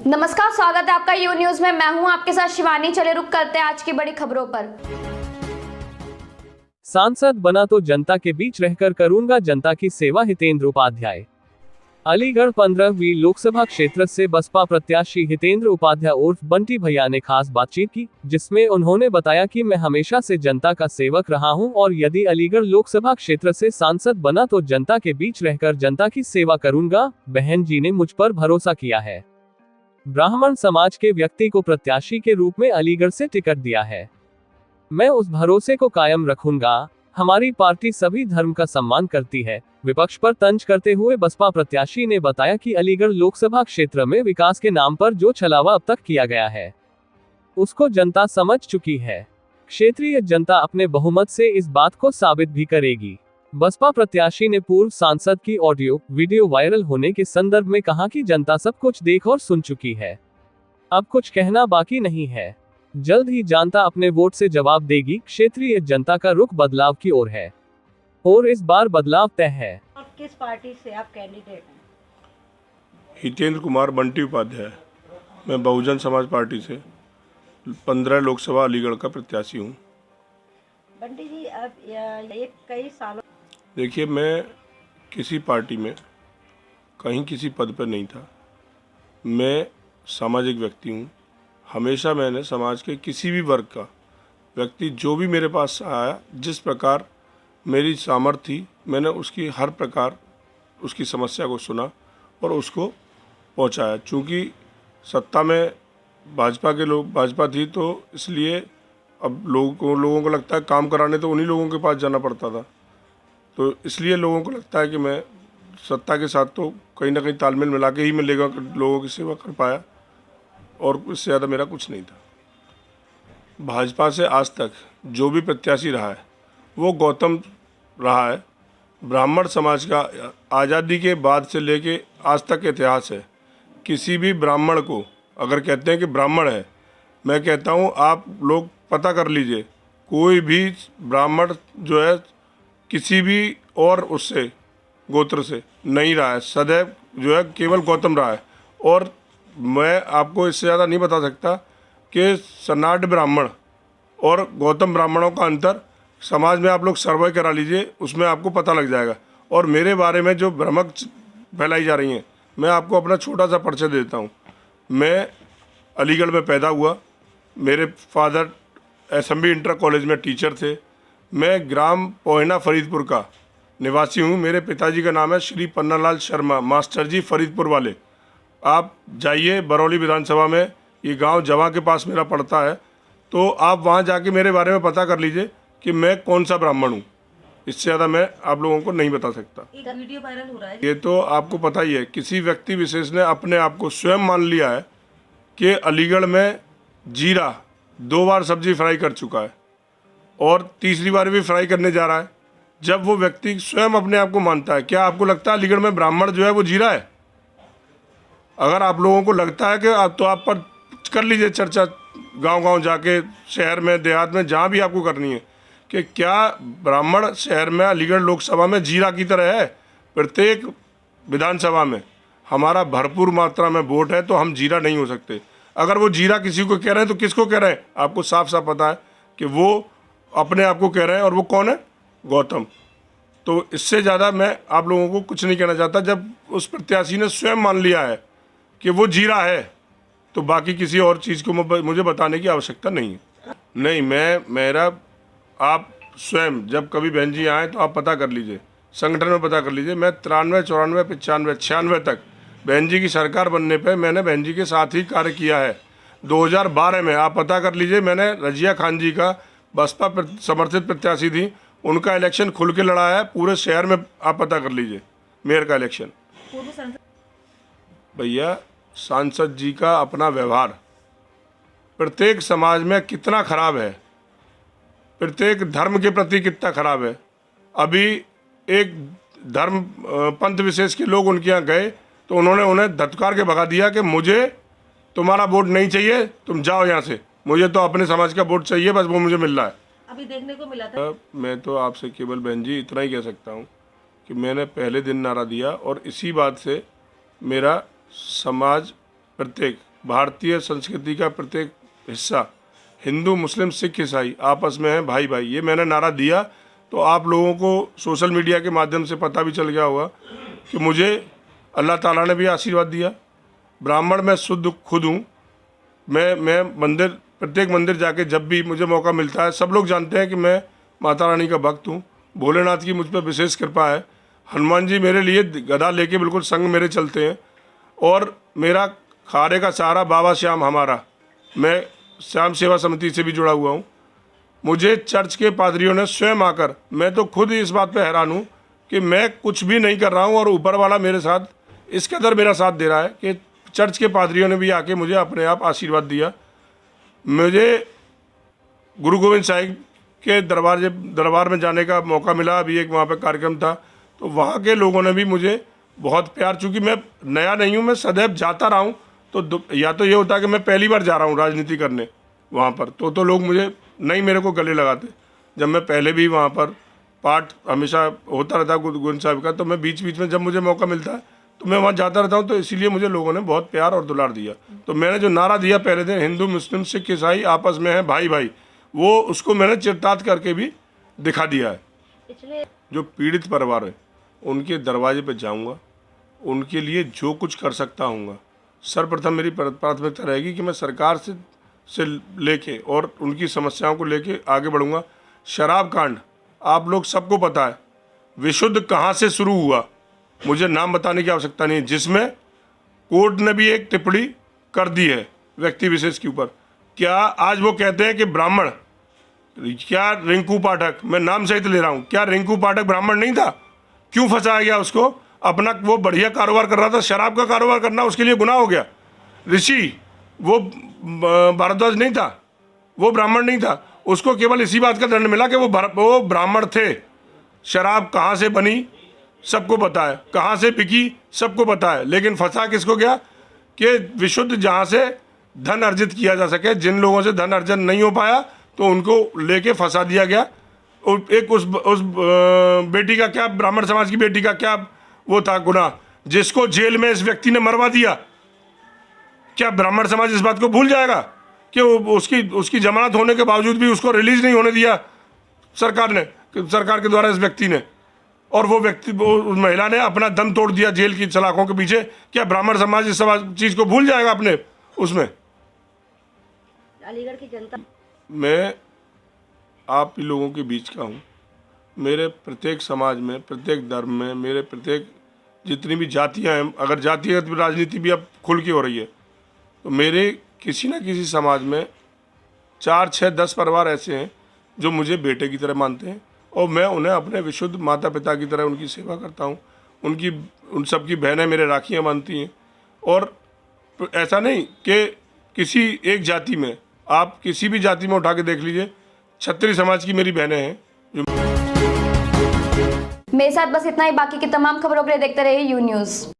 नमस्कार, स्वागत है आपका यू न्यूज में। मैं हूं आपके साथ शिवानी। चले रुक करते हैं आज की बड़ी खबरों पर। सांसद बना तो जनता के बीच रहकर करूंगा जनता की सेवा, हितेंद्र उपाध्याय। अलीगढ़ 15वीं लोकसभा क्षेत्र से बसपा प्रत्याशी हितेंद्र उपाध्याय उर्फ बंटी भैया ने खास बातचीत की, जिसमें उन्होंने बताया कि मैं हमेशा से जनता का सेवक रहा हूं और यदि अलीगढ़ लोकसभा क्षेत्र से सांसद बना तो जनता के बीच रहकर जनता की सेवा करूंगा। बहन जी ने मुझ पर भरोसा किया है। ब्राह्मण समाज के व्यक्ति को प्रत्याशी के रूप में अलीगढ़ से टिकट दिया है। मैं उस भरोसे को कायम रखूंगा। हमारी पार्टी सभी धर्म का सम्मान करती है। विपक्ष पर तंज करते हुए बसपा प्रत्याशी ने बताया कि अलीगढ़ लोकसभा क्षेत्र में विकास के नाम पर जो छलावा अब तक किया गया है उसको जनता समझ चुकी है। क्षेत्रीय जनता अपने बहुमत से इस बात को साबित भी करेगी। बसपा प्रत्याशी ने पूर्व सांसद की ऑडियो वीडियो वायरल होने के संदर्भ में कहा कि जनता सब कुछ देख और सुन चुकी है, अब कुछ कहना बाकी नहीं है। जल्द ही जनता अपने वोट से जवाब देगी। क्षेत्रीय जनता का रुख बदलाव की ओर है और इस बार बदलाव तय है। किस पार्टी से आप कैंडिडेट हैं? हितेंद्र कुमार बंटी उपाध्याय। मैं बहुजन समाज पार्टी से 15 लोकसभा अलीगढ़ का प्रत्याशी हूँ। बंटी जी, अब ये कई सालों देखिए, मैं किसी पार्टी में कहीं किसी पद पर नहीं था। मैं सामाजिक व्यक्ति हूँ। हमेशा मैंने समाज के किसी भी वर्ग का व्यक्ति जो भी मेरे पास आया, जिस प्रकार मेरी सामर्थ्य थी, मैंने उसकी हर प्रकार उसकी समस्या को सुना और उसको पहुंचाया। चूँकि सत्ता में भाजपा थी, तो इसलिए अब लोगों को लगता है काम कराने तो उन्हीं लोगों के पास जाना पड़ता था। तो इसलिए लोगों को लगता है कि मैं सत्ता के साथ तो कहीं ना कहीं तालमेल मिला के ही मैं लोगों की सेवा कर पाया, और इससे ज़्यादा मेरा कुछ नहीं था। भाजपा से आज तक जो भी प्रत्याशी रहा है वो गौतम रहा है। ब्राह्मण समाज का आज़ादी के बाद से लेके आज तक इतिहास है। किसी भी ब्राह्मण को अगर कहते हैं कि ब्राह्मण है, मैं कहता हूँ आप लोग पता कर लीजिए, कोई भी ब्राह्मण जो है किसी भी और उससे गोत्र से नहीं रहा है। सदैव जो है केवल गौतम रहा है। और मैं आपको इससे ज़्यादा नहीं बता सकता कि सनाट ब्राह्मण और गौतम ब्राह्मणों का अंतर समाज में आप लोग सर्वे करा लीजिए, उसमें आपको पता लग जाएगा। और मेरे बारे में जो भ्रमक फैलाई जा रही हैं, मैं आपको अपना छोटा सा परिचय देता हूँ। मैं अलीगढ़ में पैदा हुआ। मेरे फादर एसएमबी इंटर कॉलेज में टीचर थे। मैं ग्राम पोहना फरीदपुर का निवासी हूँ। मेरे पिताजी का नाम है श्री पन्नालाल शर्मा, मास्टर जी फरीदपुर वाले। आप जाइए बरौली विधानसभा में, ये गांव जवा के पास मेरा पड़ता है, तो आप वहां जाके मेरे बारे में पता कर लीजिए कि मैं कौन सा ब्राह्मण हूँ। इससे ज़्यादा मैं आप लोगों को नहीं बता सकता। एक वीडियो वायरल हो रहा है, ये तो आपको पता ही है। किसी व्यक्ति विशेष ने अपने आप को स्वयं मान लिया है कि अलीगढ़ में जीरा 2 बार सब्जी फ्राई कर चुका है और तीसरी बार भी फ्राई करने जा रहा है। जब वो व्यक्ति स्वयं अपने आप को मानता है, क्या आपको लगता है अलीगढ़ में ब्राह्मण जो है वो जीरा है? अगर आप लोगों को लगता है कि आप, तो आप पर कर लीजिए चर्चा, गांव-गांव जाके, शहर में, देहात में, जहां भी आपको करनी है, कि क्या ब्राह्मण शहर में अलीगढ़ लोकसभा में जीरा की तरह है? प्रत्येक विधानसभा में हमारा भरपूर मात्रा में वोट है, तो हम जीरा नहीं हो सकते। अगर वो जीरा किसी को कह रहे हैं तो किसको कह रहे हैं? आपको साफ साफ पता है कि वो अपने आप को कह रहे हैं, और वो कौन है? गौतम। तो इससे ज़्यादा मैं आप लोगों को कुछ नहीं कहना चाहता। जब उस प्रत्याशी ने स्वयं मान लिया है कि वो जीरा है, तो बाकी किसी और चीज़ को मुझे बताने की आवश्यकता नहीं है। नहीं, मेरा आप स्वयं जब कभी बहन जी आएँ तो आप पता कर लीजिए, संगठन में पता कर लीजिए। मैं 93, 94, 95, 96 तक बहन जी की सरकार बनने पे मैंने बहन जी के साथ ही कार्य किया है। 2012 में आप पता कर लीजिए, मैंने रजिया खान जी का बसपा समर्थित प्रत्याशी थी, उनका इलेक्शन खुल के लड़ा है पूरे शहर में। आप पता कर लीजिए मेयर का इलेक्शन। भैया, सांसद जी का अपना व्यवहार प्रत्येक समाज में कितना खराब है, प्रत्येक धर्म के प्रति कितना खराब है। अभी एक धर्म पंथ विशेष के लोग उनके यहाँ गए तो उन्होंने उन्हें धत्कार के भगा दिया कि मुझे तुम्हारा वोट नहीं चाहिए, तुम जाओ यहाँ से, मुझे तो अपने समाज का वोट चाहिए, बस वो मुझे मिल रहा है। अभी देखने को मिला था। मैं तो आपसे केवल बहन जी इतना ही कह सकता हूँ कि मैंने पहले दिन नारा दिया और इसी बात से मेरा समाज प्रत्येक भारतीय संस्कृति का प्रत्येक हिस्सा, हिंदू मुस्लिम सिख ईसाई आपस में हैं भाई भाई, ये मैंने नारा दिया तो आप लोगों को सोशल मीडिया के माध्यम से पता भी चल गया होगा कि मुझे अल्लाह ताला ने भी आशीर्वाद दिया। ब्राह्मण मैं शुद्ध खुद हूँ। मैं मंदिर, प्रत्येक मंदिर जाके जब भी मुझे मौका मिलता है, सब लोग जानते हैं कि मैं माता रानी का भक्त हूँ। भोलेनाथ की मुझ पर विशेष कृपा है। हनुमान जी मेरे लिए गदा लेके बिल्कुल संग मेरे चलते हैं। और मेरा खारे का सहारा बाबा श्याम हमारा, मैं श्याम सेवा समिति से भी जुड़ा हुआ हूँ। मुझे चर्च के पादरियों ने स्वयं आकर, मैं तो खुद ही इस बात पे हैरान हूँ कि मैं कुछ भी नहीं कर रहा हूँ और ऊपर वाला मेरे साथ इस कदर मेरा साथ दे रहा है कि चर्च के पादरियों ने भी आके मुझे अपने आप आशीर्वाद दिया। मुझे गुरु गोविंद साहिब के दरबार में जाने का मौका मिला। अभी एक वहाँ पे कार्यक्रम था तो वहाँ के लोगों ने भी मुझे बहुत प्यार, चूँकि मैं नया नहीं हूँ, मैं सदैव जाता रहा हूँ। तो या तो ये होता है कि मैं पहली बार जा रहा हूँ राजनीति करने वहाँ पर, तो लोग मुझे नहीं मेरे को गले लगाते। जब मैं पहले भी वहाँ पर पाठ हमेशा होता रहता गुरु गोविंद साहिब का, तो मैं बीच बीच में जब मुझे मौका मिलता है तो मैं वहाँ जाता रहता हूँ। तो इसीलिए मुझे लोगों ने बहुत प्यार और दुलार दिया। तो मैंने जो नारा दिया पहले दिन, हिंदू मुस्लिम सिख ईसाई आपस में हैं भाई भाई, वो उसको मैंने चिरतात करके भी दिखा दिया है। पिछले जो पीड़ित परिवार है उनके दरवाजे पर जाऊँगा, उनके लिए जो कुछ कर सकता हूँगा। सर्वप्रथम मेरी प्राथमिकता रहेगी कि मैं सरकार से लेके और उनकी समस्याओं को लेके आगे बढ़ूँगा। शराब कांड आप लोग सबको पता है, विशुद्ध कहाँ से शुरू हुआ, मुझे नाम बताने की आवश्यकता नहीं है, जिसमें कोर्ट ने भी एक टिप्पणी कर दी है व्यक्ति विशेष के ऊपर। क्या आज वो कहते हैं कि ब्राह्मण, क्या रिंकू पाठक, मैं नाम सहित ले रहा हूँ, क्या रिंकू पाठक ब्राह्मण नहीं था? क्यों फंसाया गया उसको? अपना वो बढ़िया कारोबार कर रहा था, शराब का कारोबार करना उसके लिए गुनाह हो गया। ऋषि वो भारद्वाज नहीं था, वो ब्राह्मण नहीं था, उसको केवल इसी बात का दंड मिला कि वो ब्राह्मण थे। शराब कहाँ से बनी सबको पता है, कहाँ से बिकी सबको पता है, लेकिन फंसा किसको गया कि विशुद्ध जहाँ से धन अर्जित किया जा सके, जिन लोगों से धन अर्जन नहीं हो पाया तो उनको लेके फंसा दिया गया। और एक उस बेटी का क्या, ब्राह्मण समाज की बेटी का क्या वो था गुनाह, जिसको जेल में इस व्यक्ति ने मरवा दिया। क्या ब्राह्मण समाज इस बात को भूल जाएगा कि उसकी जमानत होने के बावजूद भी उसको रिलीज नहीं होने दिया सरकार के द्वारा इस व्यक्ति ने, और वो व्यक्ति उस महिला ने अपना दम तोड़ दिया जेल की सलाखों के पीछे। क्या ब्राह्मण समाज इस चीज़ को भूल जाएगा अपने उसमें? अलीगढ़ की जनता, मैं आप ही लोगों के बीच का हूँ। मेरे प्रत्येक समाज में, प्रत्येक धर्म में, मेरे प्रत्येक जितनी भी जातियाँ हैं, अगर जातिगत राजनीति भी अब खुल के हो रही है, तो मेरे किसी न किसी समाज में 4, 6, 10 परिवार ऐसे हैं जो मुझे बेटे की तरह मानते हैं और मैं उन्हें अपने विशुद्ध माता पिता की तरह उनकी सेवा करता हूँ। उन सब की बहनें मेरे राखियाँ बांधती हैं। और ऐसा नहीं कि किसी एक जाति में, आप किसी भी जाति में उठा के देख लीजिए, क्षत्रिय समाज की मेरी बहनें हैं। मेरे साथ बस इतना ही। बाकी की तमाम खबरों के लिए देखते रहिए यू न्यूज़।